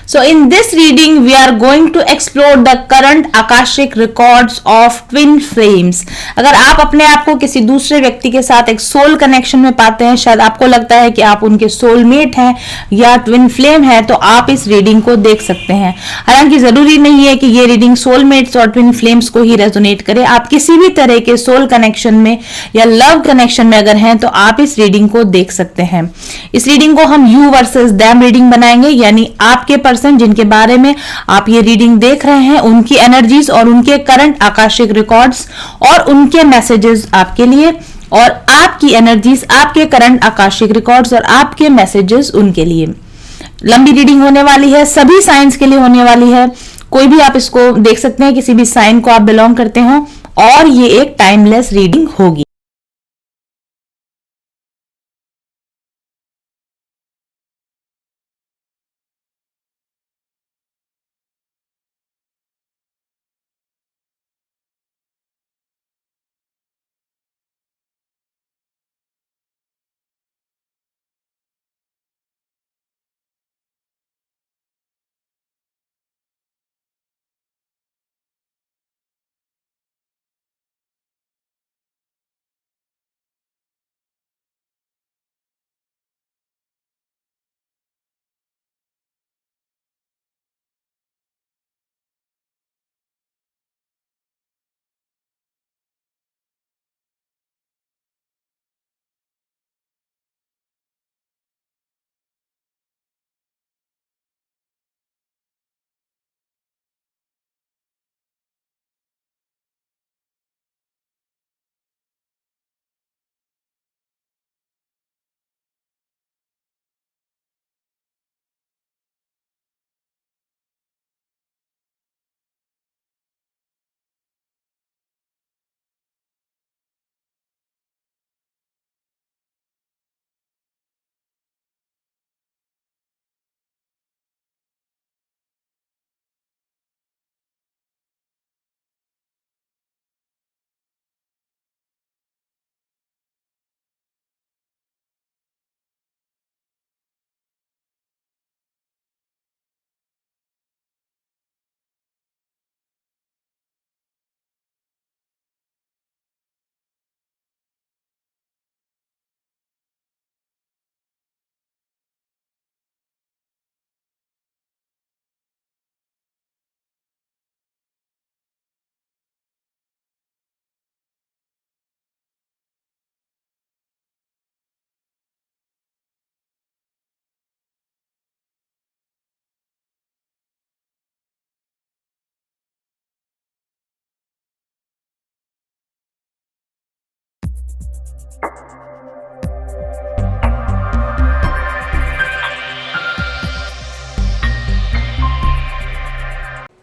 So in this reading we are going to explore the current akashic records of twin flames. अगर आप अपने आप को किसी दूसरे व्यक्ति के साथ एक सोल कनेक्शन में पाते हैं, शायद आपको लगता है कि आप उनके सोलमेट हैं या ट्विन फ्लेम है, तो आप इस रीडिंग को देख सकते हैं। हालांकि जरूरी नहीं है कि ये रीडिंग सोलमेट्स और ट्विन फ्लेम्स को ही रेजोनेट करे। आप किसी भी तरह के सोल कनेक्शन में या लव कनेक्शन में अगर हैं तो आप इस रीडिंग को देख सकते हैं। इस रीडिंग को हम यू वर्सेस दैम रीडिंग बनाएंगे, यानी आपके पर्सन जिनके बारे में आप ये रीडिंग देख रहे हैं उनकी एनर्जीज और उनके करंट आकाशिक रिकॉर्ड्स और उनके मैसेजेस आपके लिए, और आपकी एनर्जीज, आपके करंट आकाशिक रिकॉर्ड्स और आपके मैसेजेस उनके लिए। लंबी रीडिंग होने वाली है, सभी साइंस के लिए होने वाली है। कोई भी आप इसको देख सकते हैं, किसी भी साइन को आप बिलोंग करते हो, और ये एक टाइमलेस रीडिंग होगी।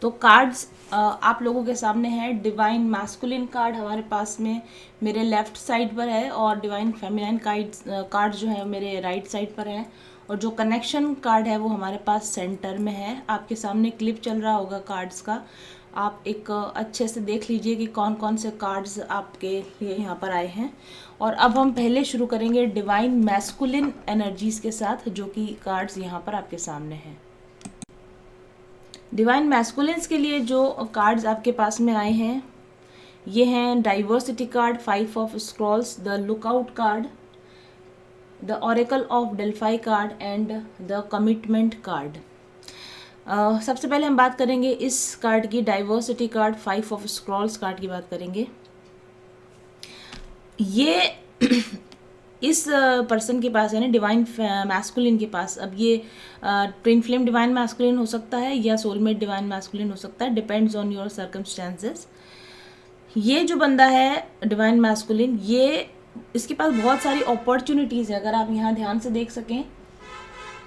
तो कार्ड्स आप लोगों के सामने है। डिवाइन मैस्कुलिन कार्ड हमारे पास में मेरे लेफ्ट साइड पर है, और डिवाइन फेमिनाइन कार्ड जो है मेरे राइट साइड पर है, और जो कनेक्शन कार्ड है वो हमारे पास सेंटर में है। आपके सामने क्लिप चल रहा होगा कार्ड्स का, आप एक अच्छे से देख लीजिए कि कौन कौन से कार्ड्स आपके लिए यहाँ पर आए हैं। और अब हम पहले शुरू करेंगे डिवाइन मैस्कुलिन एनर्जीज़ के साथ, जो कि कार्ड्स यहाँ पर आपके सामने हैं। डिवाइन मैस्कुलिन्स के लिए जो कार्ड्स आपके पास में आए हैं ये हैं diversity card, 5 of scrolls, the lookout card, the oracle of Delphi card and the commitment card. सबसे पहले हम बात करेंगे इस कार्ड की, diversity card, 5 of scrolls card की बात करेंगे। ये इस पर्सन के पास यानी डिवाइन मैस्कुलिन के पास, अब ये ट्विन फ्लेम डिवाइन मैस्कुलिन हो सकता है या सोलमेट डिवाइन मैस्कुलिन हो सकता है, डिपेंड्स ऑन योर सर्कमस्टेंसेस। ये जो बंदा है डिवाइन मैस्कुलिन, ये इसके पास बहुत सारी अपॉर्चुनिटीज़ है। अगर आप यहाँ ध्यान से देख सकें,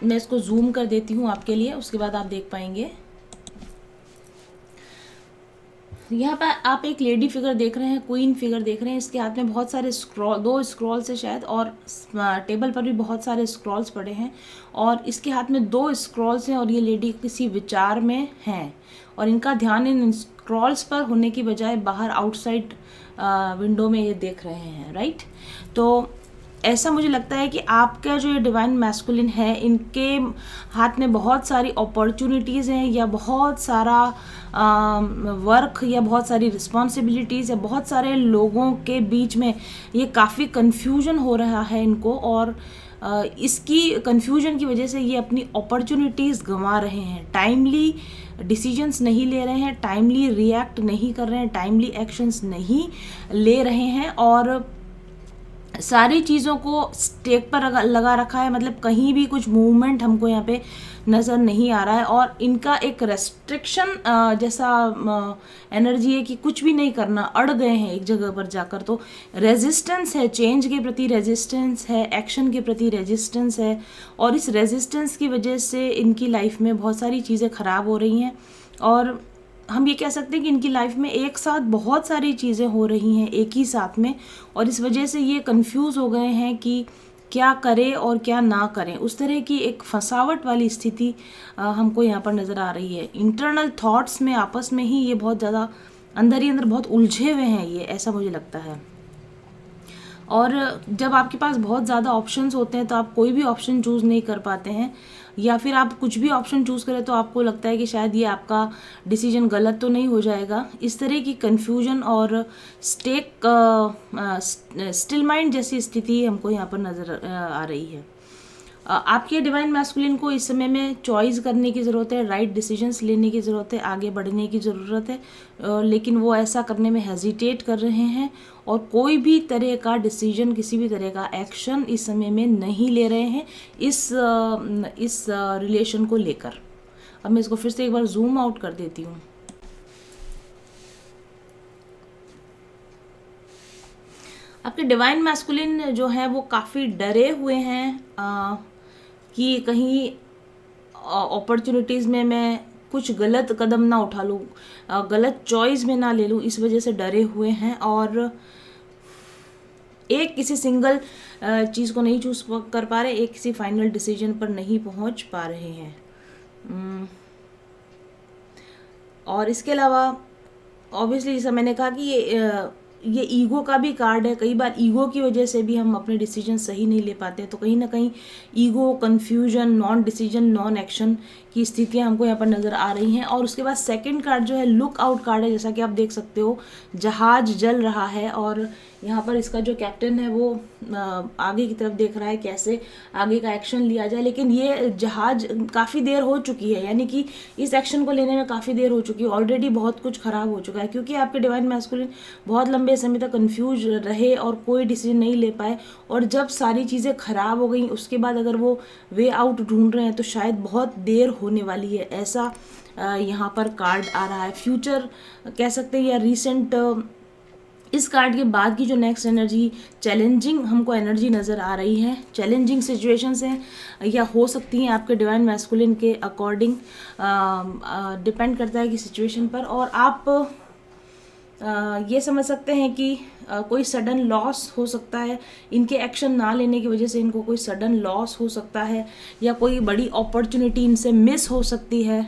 मैं इसको जूम कर देती हूँ आपके लिए, उसके बाद आप देख पाएंगे। यहाँ पर आप एक लेडी फिगर देख रहे हैं, क्वीन फिगर देख रहे हैं। इसके हाथ में बहुत सारे स्क्रॉल, 2 स्क्रॉल्स है शायद, और टेबल पर भी बहुत सारे स्क्रॉल्स पड़े हैं, और इसके हाथ में 2 स्क्रॉल्स हैं, और ये लेडी किसी विचार में हैं, और इनका ध्यान इन स्क्रॉल्स पर होने की बजाय बाहर आउटसाइड विंडो में ये देख रहे हैं, राइट। तो ऐसा मुझे लगता है कि आपका जो ये डिवाइन मैस्कुलिन है, इनके हाथ में बहुत सारी अपॉर्चुनिटीज़ हैं, या बहुत सारा वर्क, या बहुत सारी रिस्पॉन्सिबिलिटीज़, या बहुत सारे लोगों के बीच में ये काफ़ी कन्फ्यूजन हो रहा है इनको, और इसकी कन्फ्यूजन की वजह से ये अपनी अपॉर्चुनिटीज़ गंवा रहे हैं, टाइमली डिसीजंस नहीं ले रहे हैं, टाइमली रिएक्ट नहीं कर रहे हैं, टाइमली एक्शंस नहीं ले रहे हैं, और सारी चीज़ों को स्टेक पर लगा रखा है। मतलब कहीं भी कुछ मूवमेंट हमको यहाँ पे नज़र नहीं आ रहा है, और इनका एक रेस्ट्रिक्शन जैसा एनर्जी है कि कुछ भी नहीं करना, अड़ गए हैं एक जगह पर जाकर। तो रेजिस्टेंस है, चेंज के प्रति रेजिस्टेंस है, एक्शन के प्रति रेजिस्टेंस है, और इस रेजिस्टेंस की वजह से इनकी लाइफ में बहुत सारी चीज़ें ख़राब हो रही हैं, और हम ये कह सकते हैं कि इनकी लाइफ में एक साथ बहुत सारी चीज़ें हो रही हैं एक ही साथ में, और इस वजह से ये कंफ्यूज हो गए हैं कि क्या करें और क्या ना करें। उस तरह की एक फंसावट वाली स्थिति हमको यहाँ पर नज़र आ रही है। इंटरनल थॉट्स में आपस में ही ये बहुत ज़्यादा अंदर ही अंदर बहुत उलझे हुए हैं ये, ऐसा मुझे लगता है। और जब आपके पास बहुत ज़्यादा ऑप्शंस होते हैं तो आप कोई भी ऑप्शन चूज़ नहीं कर पाते हैं, या फिर आप कुछ भी ऑप्शन चूज़ करें तो आपको लगता है कि शायद ये आपका डिसीजन गलत तो नहीं हो जाएगा। इस तरह की कन्फ्यूजन और स्टिल माइंड जैसी स्थिति हमको यहाँ पर नज़र आ रही है। आपके डिवाइन मैस्कुलिन को इस समय में चॉइस करने की ज़रूरत है, राइट डिसीजंस लेने की ज़रूरत है, आगे बढ़ने की ज़रूरत है, लेकिन वो ऐसा करने में हेजिटेट कर रहे हैं, और कोई भी तरह का डिसीजन, किसी भी तरह का एक्शन इस समय में नहीं ले रहे हैं इस रिलेशन को लेकर। अब मैं इसको फिर से एक बार जूम आउट कर देती हूँ। आपके डिवाइन मैस्कुलिन जो है वो काफ़ी डरे हुए हैं कि कहीं अपॉर्चुनिटीज़ में मैं कुछ गलत कदम ना उठा लूँ, गलत चॉइस में ना ले लूँ, इस वजह से डरे हुए हैं, और एक किसी सिंगल चीज़ को नहीं चूज़ कर पा रहे, एक किसी फाइनल डिसीजन पर नहीं पहुँच पा रहे हैं। और इसके अलावा ऑब्वियसली जैसा मैंने कहा कि ये ईगो का भी कार्ड है। कई बार ईगो की वजह से भी हम अपने डिसीजन सही नहीं ले पाते, तो कहीं ना कहीं ego, confusion, non decision, non action की स्थितियां हमको यहाँ पर नज़र आ रही हैं। और उसके बाद सेकंड कार्ड जो है लुक आउट कार्ड है, जैसा कि आप देख सकते हो जहाज जल रहा है, और यहाँ पर इसका जो कैप्टन है वो आगे की तरफ देख रहा है कैसे आगे का एक्शन लिया जाए, लेकिन ये जहाज काफ़ी देर हो चुकी है, यानी कि इस एक्शन को लेने में काफ़ी देर हो चुकी है, ऑलरेडी बहुत कुछ खराब हो चुका है, क्योंकि आपके डिवाइन मैस्कुलिन बहुत लंबे समय तक कंफ्यूज रहे और कोई डिसीजन नहीं ले पाए, और जब सारी चीज़ें खराब हो गई उसके बाद अगर वो वे आउट ढूंढ रहे हैं तो शायद बहुत देर होने वाली है, ऐसा यहाँ पर कार्ड आ रहा है। फ्यूचर कह सकते हैं या रिसेंट, इस कार्ड के बाद की जो नेक्स्ट एनर्जी चैलेंजिंग हमको एनर्जी नज़र आ रही है, चैलेंजिंग सिचुएशंस हैं या हो सकती हैं आपके डिवाइन मैस्कुलिन के अकॉर्डिंग, डिपेंड करता है कि सिचुएशन पर। और आप ये समझ सकते हैं कि कोई सडन लॉस हो सकता है, इनके एक्शन ना लेने की वजह से इनको कोई सडन लॉस हो सकता है, या कोई बड़ी अपॉर्चुनिटी इनसे मिस हो सकती है,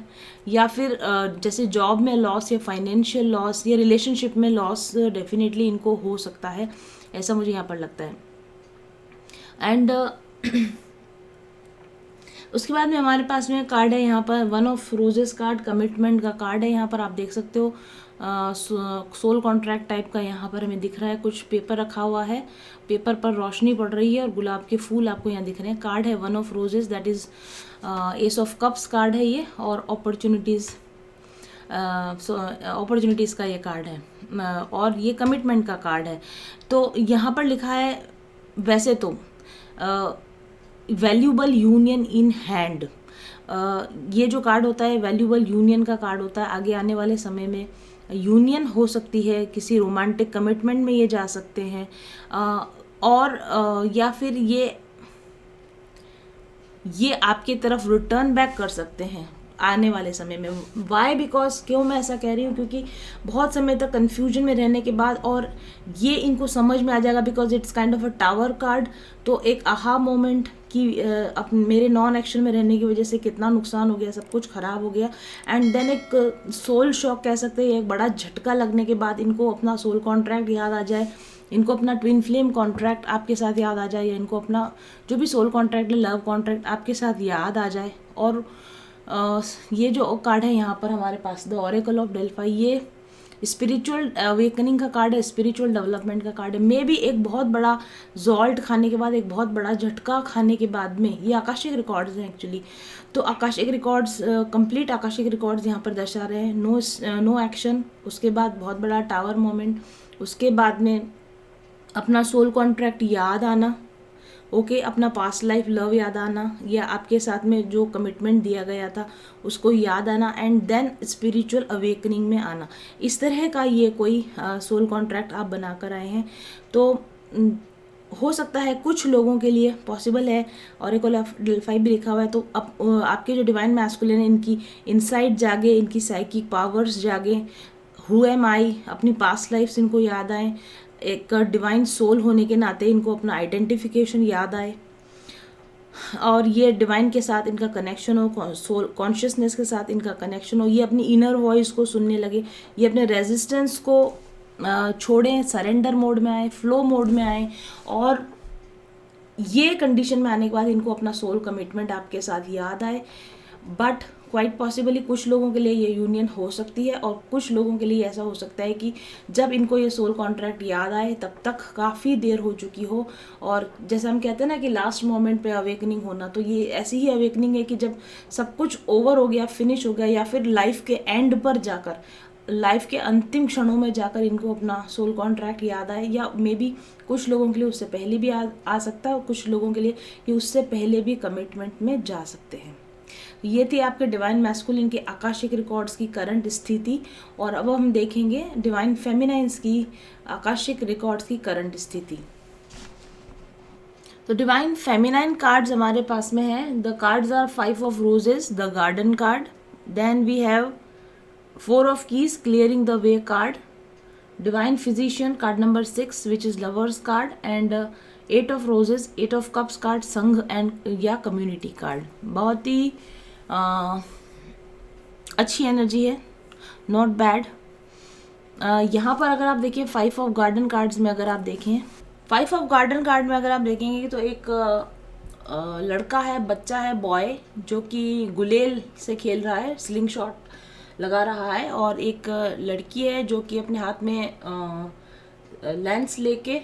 या फिर जैसे जॉब में लॉस, या फाइनेंशियल लॉस, या रिलेशनशिप में लॉस डेफिनेटली इनको हो सकता है, ऐसा मुझे यहाँ पर लगता है। एंड उसके बाद में हमारे पास में कार्ड है यहाँ पर one of roses card, commitment का कार्ड है। यहाँ पर आप देख सकते हो सोल कॉन्ट्रैक्ट टाइप का यहाँ पर हमें दिख रहा है, कुछ पेपर रखा हुआ है, पेपर पर रोशनी पड़ रही है और गुलाब के फूल आपको यहाँ दिख रहे हैं। कार्ड है one of roses, that is S of cups card है ये, और अपॉर्चुनिटीज़ का ये कार्ड है, और ये कमिटमेंट का कार्ड है। तो यहाँ पर लिखा है वैसे तो वैल्यूबल यूनियन इन हैंड, ये जो कार्ड होता है वैल्यूबल यूनियन का कार्ड होता है। आगे आने वाले समय में यूनियन हो सकती है, किसी रोमांटिक कमिटमेंट में ये जा सकते हैं, और या फिर ये आपके तरफ रिटर्न बैक कर सकते हैं, आने वाले समय में। वाई बिकॉज क्यों मैं ऐसा कह रही हूँ, क्योंकि बहुत समय तक कन्फ्यूजन में रहने के बाद और ये इनको समझ में आ जाएगा, because it's kind of a tower card. तो एक आहा मोमेंट कि अब मेरे नॉन एक्शन में रहने की वजह से कितना नुकसान हो गया, सब कुछ खराब हो गया, एंड देन एक सोल शॉक कह सकते हैं, एक बड़ा झटका लगने के बाद इनको अपना सोल कॉन्ट्रैक्ट याद आ जाए, इनको अपना ट्विन फ्लेम कॉन्ट्रैक्ट आपके साथ याद आ जाए, या इनको अपना जो भी सोल कॉन्ट्रैक्ट है, लव कॉन्ट्रैक्ट आपके साथ याद आ जाए। और ये जो कार्ड है यहाँ पर हमारे पास द ऑरेकल ऑफ डेल्फाई, ये स्पिरिचुअल अवेकनिंग का कार्ड है, स्पिरिचुअल डेवलपमेंट का कार्ड है। मे भी एक बहुत बड़ा जॉल्ट खाने के बाद, एक बहुत बड़ा झटका खाने के बाद में, ये आकाशिक रिकॉर्ड्स हैं एक्चुअली। तो Akashic records, complete Akashic records यहाँ पर दर्शा रहे हैं। नो एक्शन, उसके बाद बहुत बड़ा टावर मोमेंट, उसके बाद में अपना सोल कॉन्ट्रैक्ट याद आना, ओके, अपना पास्ट लाइफ लव याद आना, या आपके साथ में जो कमिटमेंट दिया गया था उसको याद आना, एंड देन स्पिरिचुअल अवेकनिंग में आना। इस तरह का ये कोई सोल कॉन्ट्रैक्ट आप बना कर आए हैं। तो हो सकता है कुछ लोगों के लिए पॉसिबल है, ऑरेकल ऑफ डेल्फाई भी लिखा हुआ है, तो अब आपके जो डिवाइन मैस्कुलिन है, इनकी इनसाइट जागे, इनकी साइकिक पावर्स जागे, हु एम आई, अपनी पास्ट लाइफ्स इनको याद आए, एक डिवाइन सोल होने के नाते इनको अपना आइडेंटिफिकेशन याद आए, और ये डिवाइन के साथ इनका कनेक्शन हो, सोल कॉन्शियसनेस के साथ इनका कनेक्शन हो, ये अपनी इनर वॉइस को सुनने लगे, ये अपने रेजिस्टेंस को छोड़ें, सरेंडर मोड में आए, फ्लो मोड में आए, और ये कंडीशन में आने के बाद इनको अपना सोल कमिटमेंट आपके साथ याद आए। बट क्वाइट पॉसिबली कुछ लोगों के लिए ये यूनियन हो सकती है, और कुछ लोगों के लिए ऐसा हो सकता है कि जब इनको ये सोल कॉन्ट्रैक्ट याद आए तब तक काफ़ी देर हो चुकी हो, और जैसे हम कहते हैं ना कि लास्ट मोमेंट पे अवेकनिंग होना, तो ये ऐसी ही अवेकनिंग है कि जब सब कुछ ओवर हो गया, फिनिश हो गया, या फिर लाइफ के एंड पर जाकर, लाइफ के अंतिम क्षणों में जाकर इनको अपना सोल कॉन्ट्रैक्ट याद आए, या मे बी कुछ लोगों के लिए उससे पहले भी आ सकता है, और कुछ लोगों के लिए कि उससे पहले भी कमिटमेंट में जा सकते हैं। ये थी आपके डिवाइन मैस्कुलिन के आकाशिक रिकॉर्ड्स की करंट स्थिति, और अब हम देखेंगे डिवाइन फेमिनाइंस की आकाशिक रिकॉर्ड्स की करंट स्थिति। तो डिवाइन फेमिनाइन कार्ड्स हमारे पास में है। The cards are 5 of roses, the garden card, then we have 4 of keys, clearing the way card, divine physician card number 6 which is lovers card, and 8 of roses, 8 of cups card, sangh and या community card. बहुत ही अच्छी energy है, not bad. यहाँ पर अगर आप देखें 5 ऑफ गार्डन कार्ड्स में, अगर आप देखें 5 ऑफ गार्डन कार्ड में अगर आप देखेंगे तो एक लड़का है, बच्चा है, बॉय, जो कि गुलेल से खेल रहा है, स्लिंग शॉट लगा रहा है, और एक लड़की है जो कि अपने हाथ में लेंस लेके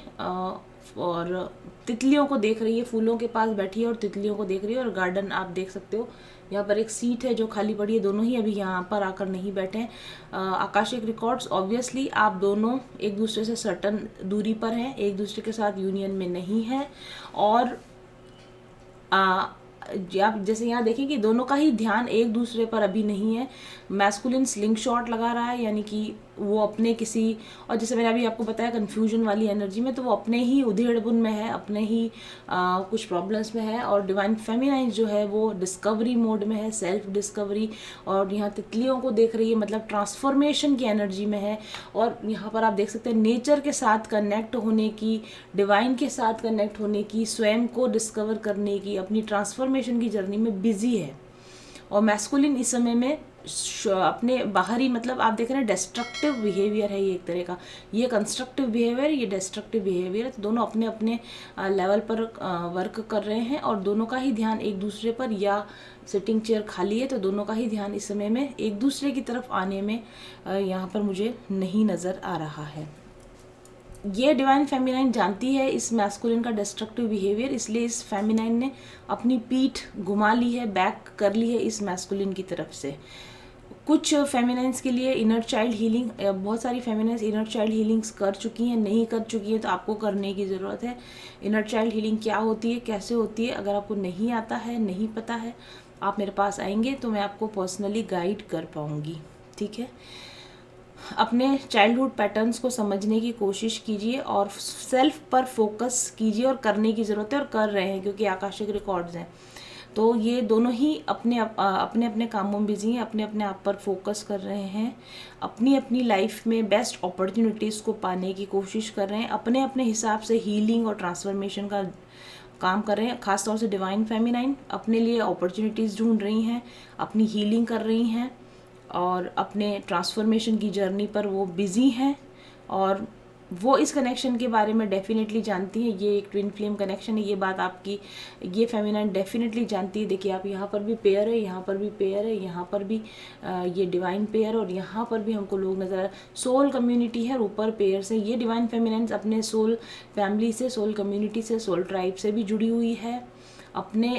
और तितलियों को देख रही है, फूलों के पास बैठी है और तितलियों को देख रही है। और गार्डन आप देख सकते हो, यहाँ पर एक सीट है जो खाली पड़ी है, दोनों ही अभी यहाँ पर आकर नहीं बैठे हैं। आकाशिक रिकॉर्ड्स, ऑब्वियसली आप दोनों एक दूसरे से सर्टन दूरी पर हैं, एक दूसरे के साथ यूनियन में नहीं है, और आप जैसे यहाँ देखें कि दोनों का ही ध्यान एक दूसरे पर अभी नहीं है। मैस्कुलिन स्लिंग शॉट लगा रहा है, यानी कि वो अपने किसी, और जैसे मैंने अभी आपको बताया कन्फ्यूजन वाली एनर्जी में, तो वो अपने ही उधेड़बुन में है, अपने ही कुछ प्रॉब्लम्स में है। और डिवाइन फेमिनाइन जो है वो डिस्कवरी मोड में है, सेल्फ डिस्कवरी, और यहाँ तितलियों को देख रही है, मतलब ट्रांसफॉर्मेशन की एनर्जी में है। और यहाँ पर आप देख सकते हैं नेचर के साथ कनेक्ट होने की, डिवाइन के साथ कनेक्ट होने की, स्वयं को डिस्कवर करने की, अपनी ट्रांसफॉर्मेशन की जर्नी में बिजी है। और मैस्कुलिन इस समय में अपने बाहरी, मतलब आप देख रहे हैं डिस्ट्रक्टिव बिहेवियर है ये एक तरह का, ये कंस्ट्रक्टिव बिहेवियर, ये डिस्ट्रक्टिव बिहेवियर है। तो दोनों अपने अपने लेवल पर वर्क कर रहे हैं, और दोनों का ही ध्यान एक दूसरे पर, या सिटिंग चेयर खाली है तो दोनों का ही ध्यान इस समय में एक दूसरे की तरफ आने में यहाँ पर मुझे नहीं नज़र आ रहा है। ये डिवाइन फेमिनाइन जानती है इस मैस्कुलिन का डिस्ट्रक्टिव बिहेवियर, इसलिए इस फेमिनाइन ने अपनी पीठ घुमा ली है, बैक कर ली है इस मैस्कुलिन की तरफ से। कुछ फेमिनाइंस के लिए इनर चाइल्ड हीलिंग, बहुत सारी फेमिनाइंस इनर चाइल्ड हीलिंग्स कर चुकी हैं, नहीं कर चुकी हैं तो आपको करने की ज़रूरत है। इनर चाइल्ड हीलिंग क्या होती है, कैसे होती है, अगर आपको नहीं आता है, नहीं पता है, आप मेरे पास आएंगे तो मैं आपको पर्सनली गाइड कर पाऊँगी, ठीक है। अपने चाइल्डहुड पैटर्न्स को समझने की कोशिश कीजिए और सेल्फ पर फोकस कीजिए, और करने की ज़रूरत है, और कर रहे हैं क्योंकि आकाशिक रिकॉर्ड्स हैं। तो ये दोनों ही अपने अपने कामों में बिजी हैं, अपने अपने आप पर फोकस कर रहे हैं, अपनी अपनी लाइफ में बेस्ट अपॉर्चुनिटीज़ को पाने की कोशिश कर रहे हैं, अपने अपने हिसाब से हीलिंग और ट्रांसफॉर्मेशन का काम कर रहे हैं। खासतौर से डिवाइन फेमिनाइन अपने लिए अपॉर्चुनिटीज़ ढूंढ रही हैं, अपनी हीलिंग कर रही हैं और अपने ट्रांसफॉर्मेशन की जर्नी पर वो बिज़ी हैं और वो इस कनेक्शन के बारे में डेफिनेटली जानती है। ये एक ट्विन फ्लेम कनेक्शन है, ये बात आपकी ये फेमिनाइन डेफिनेटली जानती है। देखिए आप यहाँ पर भी पेयर है, यहाँ पर भी पेयर है, यहाँ पर भी ये डिवाइन पेयर और यहाँ पर भी हमको लोग नजर आ रहे हैं। सोल कम्युनिटी है और ऊपर पेयर से ये डिवाइन फेमिनाइन अपने सोल फैमिली से, सोल कम्युनिटी से, सोल ट्राइब से भी जुड़ी हुई है, अपने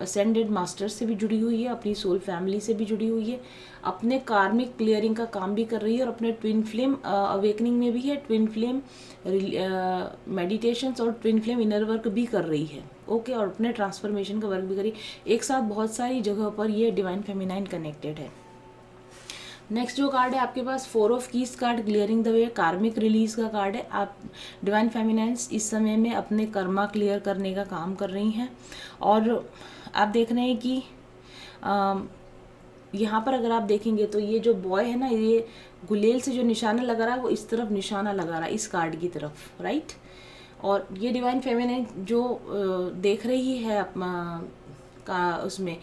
असेंडेड मास्टर से भी जुड़ी हुई है, अपनी सोल फैमिली से भी जुड़ी हुई है, अपने कार्मिक क्लियरिंग का काम भी कर रही है और अपने ट्विन फ्लेम अवेकनिंग में भी है, ट्विन फ्लेम मेडिटेशंस और ट्विन फ्लेम इनर वर्क भी कर रही है। ओके, और अपने ट्रांसफॉर्मेशन का वर्क भी करी। एक साथ बहुत सारी जगह पर ये डिवाइन फेमिनाइन कनेक्टेड है। नेक्स्ट जो कार्ड है आपके पास 4 of keys card, clearing the वे, कार्मिक रिलीज का कार्ड है। आप डिवाइन फेमिनाइंस इस समय में अपने कर्मा क्लियर करने का काम कर रही हैं और आप देख रहे हैं कि यहाँ पर अगर आप देखेंगे तो ये जो बॉय है ना, ये गुलेल से जो निशाना लगा रहा है वो इस तरफ निशाना लगा रहा है, इस कार्ड की तरफ, राइट। और ये डिवाइन फेमिनाइन जो देख रही है का उसमें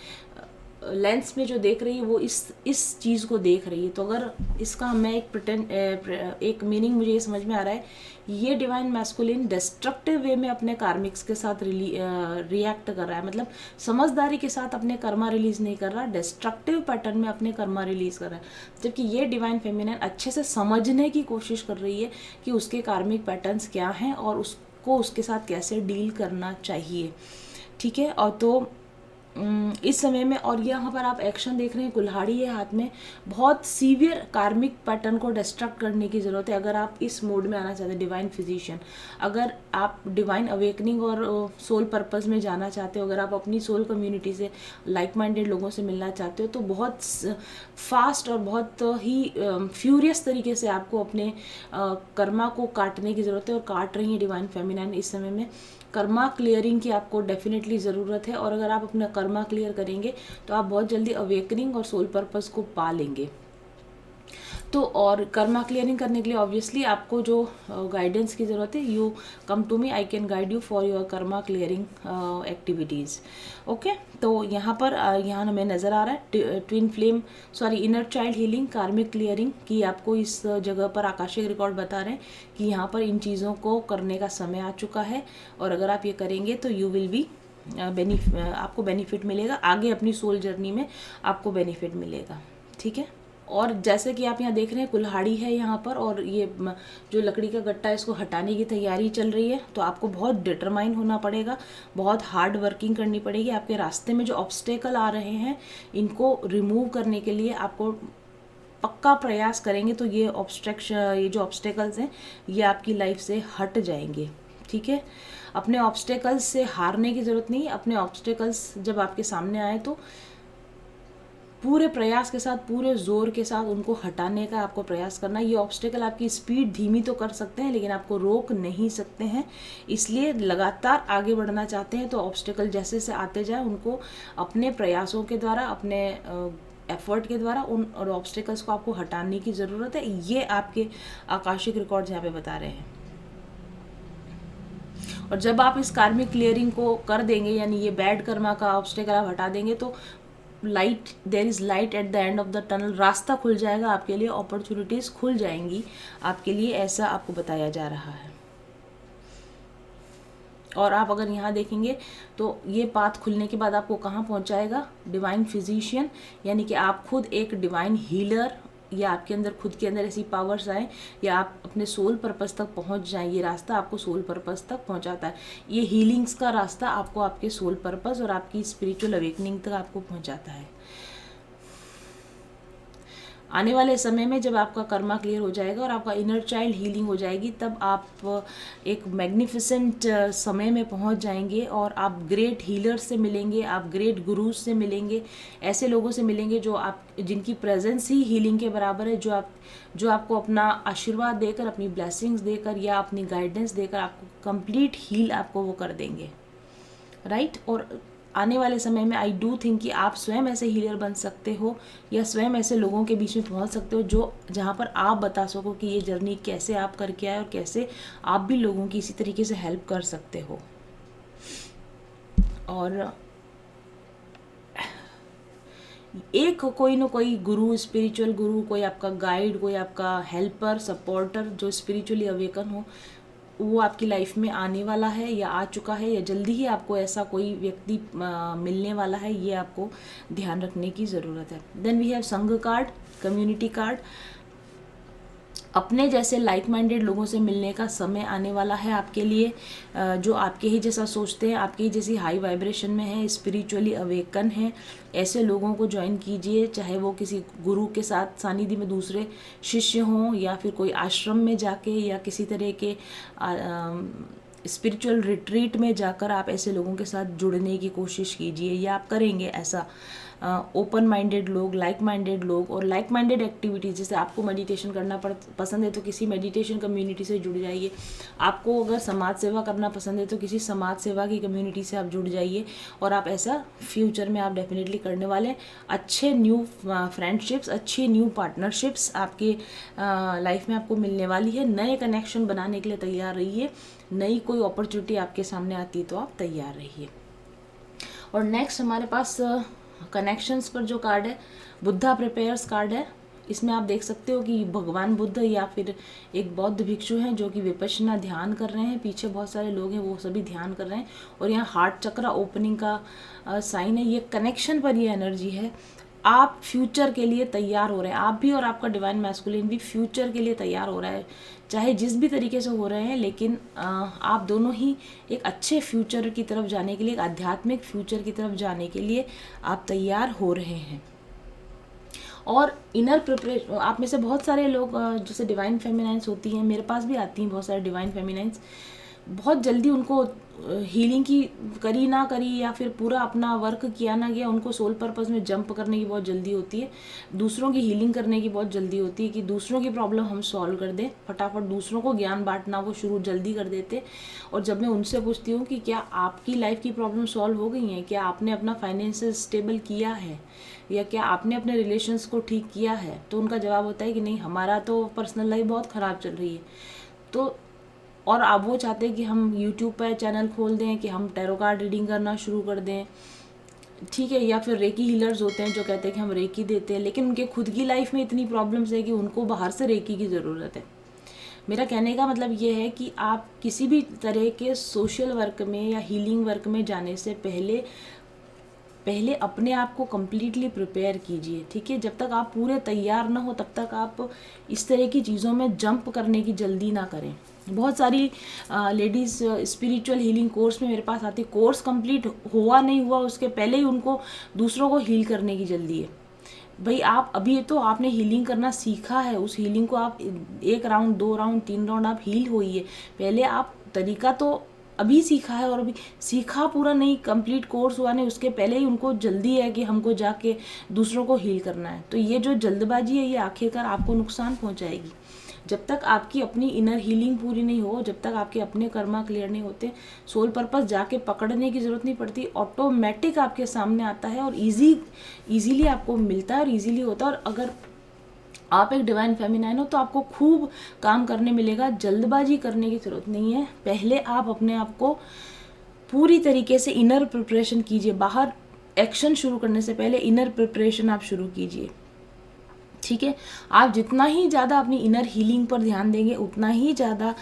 लेंस में जो देख रही है वो इस चीज़ को देख रही है। तो अगर इसका मैं एक मीनिंग मुझे ये समझ में आ रहा है, ये डिवाइन मैस्कुलिन डिस्ट्रक्टिव वे में अपने कार्मिक्स के साथ रिएक्ट कर रहा है, मतलब समझदारी के साथ अपने कर्मा रिलीज नहीं कर रहा, डिस्ट्रक्टिव पैटर्न में अपने कर्मा रिलीज कर रहा है। जबकि ये डिवाइन फेमिनाइन अच्छे से समझने की कोशिश कर रही है कि उसके कार्मिक पैटर्न्स क्या हैं और उसको उसके साथ कैसे डील करना चाहिए, ठीक है। और तो इस समय में, और यहाँ पर आप एक्शन देख रहे हैं, कुल्हाड़ी है हाथ में, बहुत सीवियर कार्मिक पैटर्न को डिस्ट्रक्ट करने की ज़रूरत है अगर आप इस मोड में आना चाहते हैं। डिवाइन फिजिशियन, अगर आप डिवाइन अवेकनिंग और सोल पर्पस में जाना चाहते हो, अगर आप अपनी सोल कम्युनिटी से लाइक माइंडेड लोगों से मिलना चाहते हो, तो बहुत फास्ट और बहुत ही फ्यूरियस तरीके से आपको अपने कर्मा को काटने की ज़रूरत है और काट रही है डिवाइन फेमिनाइन इस समय में। कर्मा क्लियरिंग की आपको डेफिनेटली ज़रूरत है और अगर आप अपना कर्मा क्लियर करेंगे तो आप बहुत जल्दी अवेकनिंग और सोल पर्पस को पा लेंगे। तो और कर्मा क्लियरिंग करने के लिए ऑब्वियसली आपको जो गाइडेंस की ज़रूरत है, you come to me, I can guide you for your karma clearing activities. Okay, तो यहाँ पर यहाँ हमें नज़र आ रहा है twin flame inner child healing, karmic clearing की आपको इस जगह पर आकाशिक रिकॉर्ड बता रहे हैं कि यहाँ पर इन चीज़ों को करने का समय आ चुका है और अगर आप ये करेंगे तो यू विल बी आपको बेनिफिट मिलेगा, आगे अपनी सोल जर्नी में आपको बेनिफिट मिलेगा, ठीक है। और जैसे कि आप यहाँ देख रहे हैं कुल्हाड़ी है यहाँ पर और ये जो लकड़ी का गट्टा है इसको हटाने की तैयारी चल रही है। तो आपको बहुत डिटरमाइन होना पड़ेगा, बहुत हार्ड वर्किंग करनी पड़ेगी। आपके रास्ते में जो ऑब्स्टेकल आ रहे हैं इनको रिमूव करने के लिए आपको पक्का प्रयास करेंगे तो ये जो ऑब्स्टेकल्स हैं ये आपकी लाइफ से हट जाएंगे, ठीक है। अपने ऑब्स्टेकल्स से हारने की ज़रूरत नहीं है। अपने ऑब्स्टेकल्स जब आपके सामने आए तो पूरे प्रयास के साथ, पूरे जोर के साथ उनको हटाने का आपको प्रयास करना है। ये ऑब्स्टेकल आपकी स्पीड धीमी तो कर सकते हैं लेकिन आपको रोक नहीं सकते हैं, इसलिए लगातार आगे बढ़ना चाहते हैं तो ऑब्स्टेकल जैसे से आते जाए उनको अपने प्रयासों के द्वारा, अपने एफर्ट के द्वारा उन और ऑब्स्टेकल्स को आपको हटाने की ज़रूरत है। ये आपके आकाशिक रिकॉर्ड्स यहाँ पे बता रहे हैं। और जब आप इस कार्मिक क्लियरिंग को कर देंगे, यानी ये बैड कर्मा का ऑब्स्टेकल आप हटा देंगे, तो there is light at the end of the tunnel, रास्ता खुल जाएगा आपके लिए, अपॉर्चुनिटीज़ खुल जाएंगी आपके लिए, ऐसा आपको बताया जा रहा है। और आप अगर यहाँ देखेंगे तो ये पाथ खुलने के बाद आपको कहाँ पहुँचाएगा, डिवाइन फिजिशियन, यानी कि आप खुद एक डिवाइन हीलर या आपके अंदर खुद के अंदर ऐसी पावर्स आए या आप अपने सोल पर्पस तक पहुंच जाएं। ये रास्ता आपको सोल पर्पस तक पहुंचाता है। ये हीलिंग्स का रास्ता आपको आपके सोल पर्पस और आपकी स्पिरिचुअल अवेकनिंग तक आपको पहुंचाता है। आने वाले समय में जब आपका कर्मा क्लियर हो जाएगा और आपका इनर चाइल्ड हीलिंग हो जाएगी, तब आप एक मैग्निफिसेंट समय में पहुंच जाएंगे और आप ग्रेट हीलर्स से मिलेंगे, आप ग्रेट गुरुज से मिलेंगे, ऐसे लोगों से मिलेंगे जिनकी प्रेजेंस ही हीलिंग के बराबर है, जो आपको अपना आशीर्वाद देकर, अपनी ब्लेसिंग्स देकर या अपनी गाइडेंस देकर आपको कंप्लीट हील आपको वो कर देंगे, राइट। और आने वाले समय में आई डू थिंक कि आप स्वयं ऐसे हीलर बन सकते हो या स्वयं ऐसे लोगों के बीच में पहुंच सकते हो जो जहां पर आप बता सको कि ये जर्नी कैसे आप करके आए और कैसे आप भी लोगों की इसी तरीके से हेल्प कर सकते हो। और एक कोई ना कोई गुरु, स्पिरिचुअल गुरु, कोई आपका गाइड, कोई आपका हेल्पर, सपोर्टर जो स्पिरिचुअली अवेकन हो, वो आपकी लाइफ में आने वाला है या आ चुका है या जल्दी ही आपको ऐसा कोई व्यक्ति मिलने वाला है, ये आपको ध्यान रखने की ज़रूरत है। देन वी हैव संघ कार्ड, कम्युनिटी कार्ड। अपने जैसे लाइक माइंडेड लोगों से मिलने का समय आने वाला है आपके लिए, जो आपके ही जैसा सोचते हैं, आपके ही जैसी हाई वाइब्रेशन में है, स्पिरिचुअली अवेकन है। ऐसे लोगों को ज्वाइन कीजिए, चाहे वो किसी गुरु के साथ सानिध्य में दूसरे शिष्य हों या फिर कोई आश्रम में जाके या किसी तरह के स्पिरिचुअल रिट्रीट में जाकर आप ऐसे लोगों के साथ जुड़ने की कोशिश कीजिए, या आप करेंगे ऐसा। ओपन माइंडेड लोग, लाइक माइंडेड लोग और लाइक माइंडेड एक्टिविटीज़, जैसे आपको मेडिटेशन करना पसंद है तो किसी मेडिटेशन कम्युनिटी से जुड़ जाइए। आपको अगर समाज सेवा करना पसंद है तो किसी समाज सेवा की कम्युनिटी से आप जुड़ जाइए, और आप ऐसा फ्यूचर में आप डेफिनेटली करने वाले हैं। अच्छे न्यू फ्रेंडशिप्स, अच्छी न्यू पार्टनरशिप्स आपके लाइफ में आपको मिलने वाली है। नए कनेक्शन बनाने के लिए तैयार रहिए, नई कोई अपॉर्चुनिटी आपके सामने आती है तो आप तैयार रहिए। और नेक्स्ट हमारे पास कनेक्शंस पर जो कार्ड है, बुद्धा प्रिपेयर्स कार्ड है। इसमें आप देख सकते हो कि भगवान बुद्ध या फिर एक बौद्ध भिक्षु हैं जो कि विपश्यना ध्यान कर रहे हैं। पीछे बहुत सारे लोग हैं, वो सभी ध्यान कर रहे हैं। और यहाँ हार्ट चक्र ओपनिंग का साइन है। ये कनेक्शन पर ये एनर्जी है। आप फ्यूचर के लिए तैयार हो रहे हैं, आप भी और आपका डिवाइन मैस्कुलिन भी फ्यूचर के लिए तैयार हो रहा है, चाहे जिस भी तरीके से हो रहे हैं, लेकिन आप दोनों ही एक अच्छे फ्यूचर की तरफ जाने के लिए, एक आध्यात्मिक फ्यूचर की तरफ जाने के लिए आप तैयार हो रहे हैं। और इनर प्रिपरेशन, आप में से बहुत सारे लोग जैसे डिवाइन फेमिनाइंस होती हैं, मेरे पास भी आती हैं बहुत सारे डिवाइन फेमिनाइंस, बहुत जल्दी उनको हीलिंग की करी ना करी या फिर पूरा अपना वर्क किया ना गया, उनको सोल पर्पस में जंप करने की बहुत जल्दी होती है, दूसरों की हीलिंग करने की बहुत जल्दी होती है कि दूसरों की प्रॉब्लम हम सॉल्व कर दें, फटाफट दूसरों को ज्ञान बांटना वो शुरू जल्दी कर देते। और जब मैं उनसे पूछती हूँ कि क्या आपकी लाइफ की प्रॉब्लम सॉल्व हो गई हैं, क्या आपने अपना फाइनेंशियल स्टेबल किया है, या क्या आपने अपने रिलेशंस को ठीक किया है, तो उनका जवाब होता है कि नहीं, हमारा तो पर्सनल लाइफ बहुत ख़राब चल रही है। तो और आप वो चाहते हैं कि हम यूट्यूब पर चैनल खोल दें, कि हम टैरो कार्ड रीडिंग करना शुरू कर दें, ठीक है, या फिर रेकी हीलर्स होते हैं जो कहते हैं कि हम रेकी देते हैं, लेकिन उनके खुद की लाइफ में इतनी प्रॉब्लम्स है कि उनको बाहर से रेकी की ज़रूरत है। मेरा कहने का मतलब ये है कि आप किसी भी तरह के सोशल वर्क में या हीलिंग वर्क में जाने से पहले अपने आप को कम्प्लीटली प्रिपेयर कीजिए, ठीक है। जब तक आप पूरे तैयार ना हो तब तक आप इस तरह की चीज़ों में जंप करने की जल्दी ना करें। बहुत सारी लेडीज़ स्पिरिचुअल हीलिंग कोर्स में मेरे पास आती, कोर्स कंप्लीट हुआ नहीं हुआ उसके पहले ही उनको दूसरों को हील करने की जल्दी है। भाई आप अभी तो आपने हीलिंग करना सीखा है, उस हीलिंग को आप 1 राउंड 2 राउंड 3 राउंड आप हील होइए, पहले आप तरीका तो अभी सीखा है, और अभी सीखा पूरा नहीं, कंप्लीट कोर्स हुआ नहीं, उसके पहले ही उनको जल्दी है कि हमको जाके दूसरों को हील करना है। तो ये जो जल्दबाजी है ये आखिरकार आपको नुकसान पहुंचाएगी। जब तक आपकी अपनी इनर हीलिंग पूरी नहीं हो, जब तक आपके अपने कर्मा क्लियर नहीं होते, सोल पर्पस जाके पकड़ने की ज़रूरत नहीं पड़ती, ऑटोमेटिक आपके सामने आता है और ईजीली आपको मिलता है और ईजीली होता है। और अगर आप एक डिवाइन फेमिनाइन हो तो आपको खूब काम करने मिलेगा, जल्दबाजी करने की ज़रूरत नहीं है। पहले आप अपने आप को पूरी तरीके से इनर प्रिपरेशन कीजिए, बाहर एक्शन शुरू करने से पहले इनर प्रिपरेशन आप शुरू कीजिए, ठीक है। आप जितना ही ज़्यादा अपनी इनर हीलिंग पर ध्यान देंगे, उतना ही ज़्यादा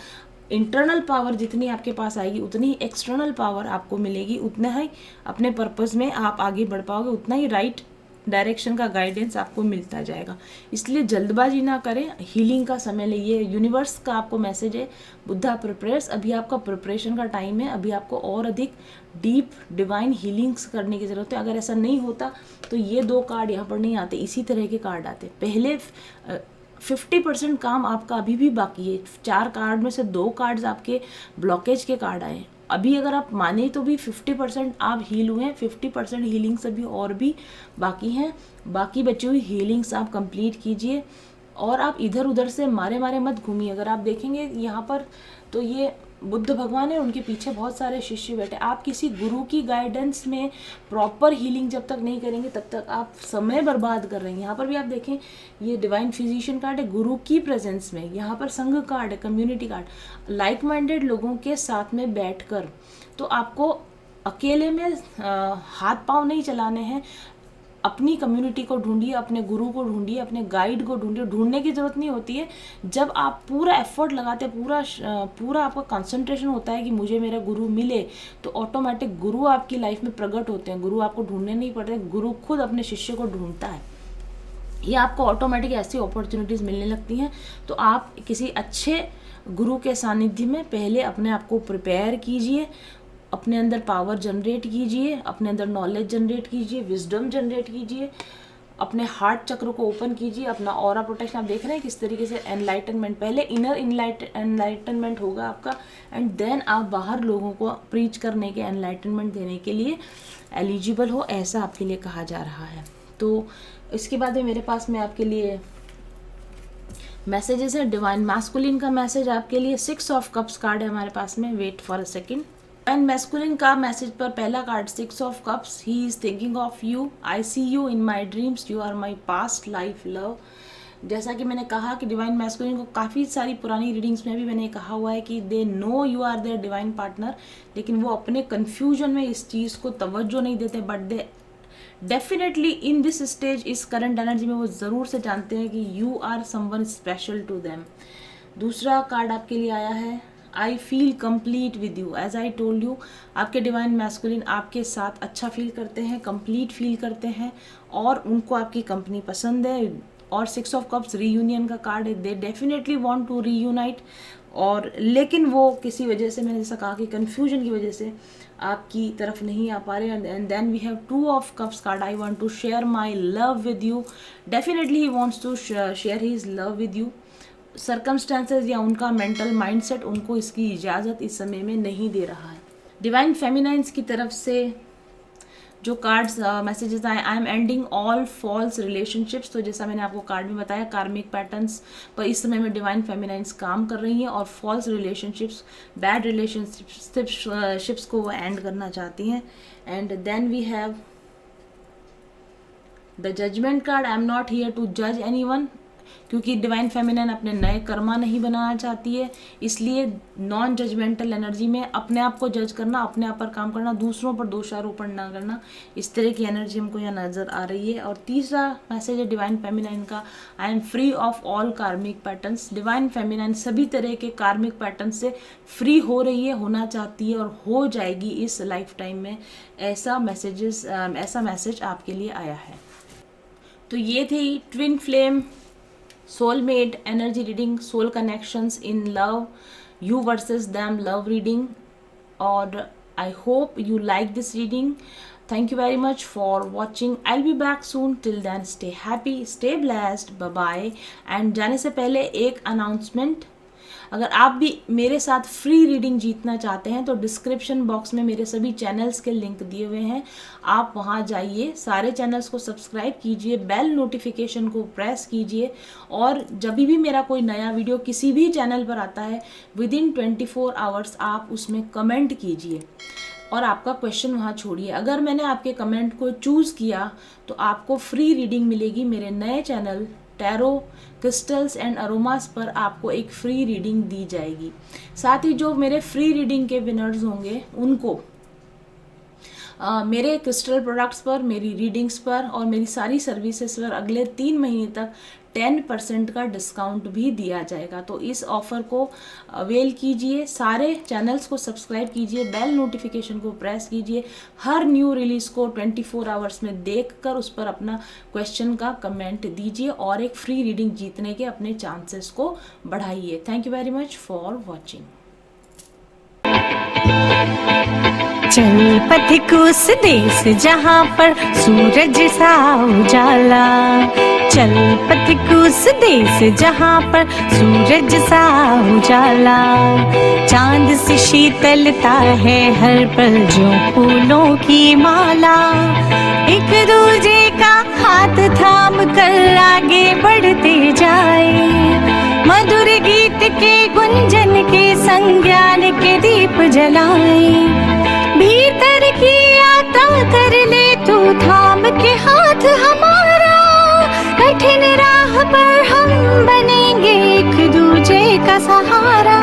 इंटरनल पावर जितनी आपके पास आएगी, उतनी ही एक्सटर्नल पावर आपको मिलेगी, उतना ही अपने पर्पस में आप आगे बढ़ पाओगे, उतना ही राइट डायरेक्शन का गाइडेंस आपको मिलता जाएगा। इसलिए जल्दबाजी ना करें, हीलिंग का समय लिए। यूनिवर्स का आपको मैसेज है, बुद्धा प्रिपेयर्स, अभी आपका प्रिपरेशन का टाइम है, अभी आपको और अधिक डीप डिवाइन हीलिंग्स करने की ज़रूरत है। अगर ऐसा नहीं होता तो ये 2 कार्ड यहाँ पर नहीं आते, इसी तरह के कार्ड आते। पहले 50% काम आपका अभी भी बाकी है। 4 कार्ड में से 2 कार्ड्स आपके ब्लॉकेज के कार्ड आए। अभी अगर आप माने तो भी 50% आप हील हुए हैं, 50% हीलिंग्स अभी और भी बाकी हैं। बाकी बची हुई हीलिंग्स आप कंप्लीट कीजिए, और आप इधर उधर से मारे मत घूमिए। अगर आप देखेंगे यहाँ पर तो ये बुद्ध भगवान है, उनके पीछे बहुत सारे शिष्य बैठे। आप किसी गुरु की गाइडेंस में प्रॉपर हीलिंग जब तक नहीं करेंगे तब तक आप समय बर्बाद कर रहे हैं। यहाँ पर भी आप देखें, ये डिवाइन फिजिशियन कार्ड है, गुरु की प्रेजेंस में। यहाँ पर संघ कार्ड है, कम्युनिटी कार्ड, लाइक माइंडेड लोगों के साथ में बैठकर। तो आपको अकेले में हाथ पांव नहीं चलाने हैं, अपनी कम्युनिटी को ढूंढिए, अपने गुरु को ढूंढिए, अपने गाइड को ढूंढिए। ढूंढने की जरूरत नहीं होती है, जब आप पूरा एफर्ट लगाते हैं, पूरा आपका कंसंट्रेशन होता है कि मुझे मेरा गुरु मिले, तो ऑटोमेटिक गुरु आपकी लाइफ में प्रकट होते हैं। गुरु आपको ढूंढने नहीं पड़ते, गुरु खुद अपने शिष्य को ढूंढता है। ये आपको ऑटोमेटिक ऐसी अपॉर्चुनिटीज मिलने लगती हैं। तो आप किसी अच्छे गुरु के सानिध्य में पहले अपने आप को प्रिपेयर कीजिए, अपने अंदर पावर जनरेट कीजिए, अपने अंदर नॉलेज जनरेट कीजिए, विजडम जनरेट कीजिए, अपने हार्ट चक्र को ओपन कीजिए, अपना ऑरा प्रोटेक्शन। आप देख रहे हैं किस तरीके से एनलाइटनमेंट, पहले इनर एनलाइटनमेंट होगा आपका, एंड देन आप बाहर लोगों को प्रीच करने के, एनलाइटनमेंट देने के लिए एलिजिबल हो, ऐसा आपके लिए कहा जा रहा है। तो इसके बाद में मेरे पास में आपके लिए मैसेजेस है। डिवाइन मैस्कुलिन का मैसेज आपके लिए 6 ऑफ कप्स कार्ड है हमारे पास में। Wait for a second. Divine masculine का मैसेज पर पहला card 6 of cups. He is thinking of you, I see you in my dreams, you are my past life love. जैसा कि मैंने कहा कि डिवाइन मैस्कुलिन को काफ़ी सारी पुरानी रीडिंग्स में भी मैंने कहा हुआ है कि they know you are their divine partner, लेकिन वो अपने कन्फ्यूजन में इस चीज़ को तवज्जो नहीं देते, but they definitely in this stage, इस करंट एनर्जी में वो ज़रूर से जानते हैं कि you are someone special to them. दूसरा कार्ड आपके लिए आया है, I feel complete with you. As I told you, आपके डिवाइन मैस्कुलिन आपके साथ अच्छा फील करते हैं, कंप्लीट फील करते हैं, और उनको आपकी कंपनी पसंद है। और 6 ऑफ कप्स रीयूनियन का कार्ड है। They definitely want to reunite, और लेकिन वो किसी वजह से, मैंने जैसा कहा कि कन्फ्यूजन की वजह से आपकी तरफ नहीं आ पा रहे। And then we have 2 of cups card, I want to share my love with you. Definitely he wants to share his love with you. Circumstances या उनका मेंटल माइंडसेट उनको इसकी इजाज़त इस समय में नहीं दे रहा है। डिवाइन फेमिनाइंस की तरफ से जो कार्ड्स मैसेजेस आए, I am ending all false relationships. तो जैसा मैंने आपको कार्ड में बताया, कार्मिक पैटर्न्स पर इस समय में डिवाइन फेमिनाइंस काम कर रही हैं, और फॉल्स रिलेशनशिप्स, बैड रिलेशनशिप्स को वो एंड करना चाहती हैं। And then we have the judgement card. I am not here to जज एनीवन, क्योंकि डिवाइन फेमिनाइन अपने नए कर्मा नहीं बनाना चाहती है, इसलिए नॉन जजमेंटल एनर्जी में अपने आप को जज करना, अपने आप पर काम करना, दूसरों पर दोषारोपण ना करना, इस तरह की एनर्जी हमको यहाँ नज़र आ रही है। और तीसरा मैसेज है डिवाइन फेमिनाइन का, I am free of all कार्मिक पैटर्न्स। डिवाइन फेमिनाइन सभी तरह के कार्मिक पैटर्न से फ्री हो रही है, होना चाहती है, और हो जाएगी इस लाइफ टाइम में। ऐसा मैसेज आपके लिए आया है। तो ये थी twin flame soulmate energy reading, soul connections in love, you versus them love reading, और I hope you like this reading. Thank you very much for watching. I'll be back soon. Till then, stay happy, stay blessed. Bye bye. And जाने से पहले एक announcement. अगर आप भी मेरे साथ फ्री रीडिंग जीतना चाहते हैं तो डिस्क्रिप्शन बॉक्स में मेरे सभी चैनल्स के लिंक दिए हुए हैं, आप वहां जाइए, सारे चैनल्स को सब्सक्राइब कीजिए, बेल नोटिफिकेशन को प्रेस कीजिए, और जब भी मेरा कोई नया वीडियो किसी भी चैनल पर आता है विदिन 24 आवर्स आप उसमें कमेंट कीजिए और आपका क्वेश्चन वहाँ छोड़िए। अगर मैंने आपके कमेंट को चूज़ किया तो आपको फ्री रीडिंग मिलेगी। मेरे नए channel tarot, crystals and aromas पर आपको एक फ्री रीडिंग दी जाएगी। साथ ही जो मेरे फ्री रीडिंग के विनर्स होंगे उनको मेरे क्रिस्टल प्रोडक्ट्स पर, मेरी रीडिंग्स पर और मेरी सारी सर्विसेज पर अगले 3 महीने तक 10% का डिस्काउंट भी दिया जाएगा। तो इस ऑफर को अवेल कीजिए, सारे चैनल्स को सब्सक्राइब कीजिए, बेल नोटिफिकेशन को प्रेस कीजिए, हर न्यू रिलीज को 24 आवर्स में देखकर उस पर अपना क्वेश्चन का कमेंट दीजिए और एक फ्री रीडिंग जीतने के अपने चांसेस को बढ़ाइए। Thank you very much for watching. चल पथिक उस देश जहाँ पर सूरज सा उजाला, चल पथिक उस देश जहाँ पर सूरज सा उजाला, चांद सी शीतलता है हर पल जो फूलों की माला, एक दूजे का हाथ थाम कर आगे बढ़ते जाए, मधुर गीत के गुंजन के संग ज्ञान ज्ञान के दीप जलाए। भीतर की यात्रा कर ले तू थाम के हाथ हमारा, कठिन राह पर हम बनेंगे एक दूजे का सहारा।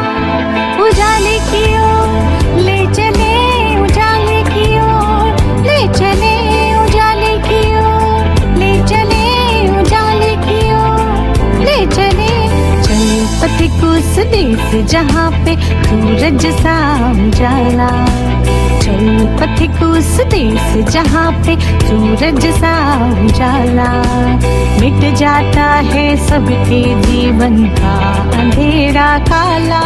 उजाले की ओर ले चले, उजाले की ओर ले चले, उजाले की ओर ले चले, उजाले की ओर ले चले। चल पथिक उस देश जहाँ पे सूरज सा उजाला, चल पथिक उस देश जहाँ पे सूरज सा उजाला। मिट जाता है सबके जीवन का अंधेरा काला,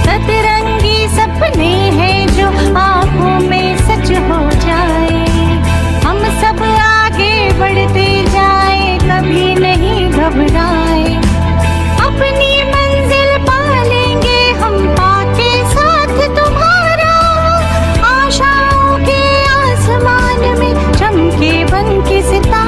सतरंगी सपने हैं जो आँखों में सच हो जाए। हम सब आगे बढ़ते जाए, कभी नहीं घबराए, अपनी मंजिल पालेंगे हम पाके साथ तुम्हारा। आशाओं के आसमान में चमके बन के सितारे,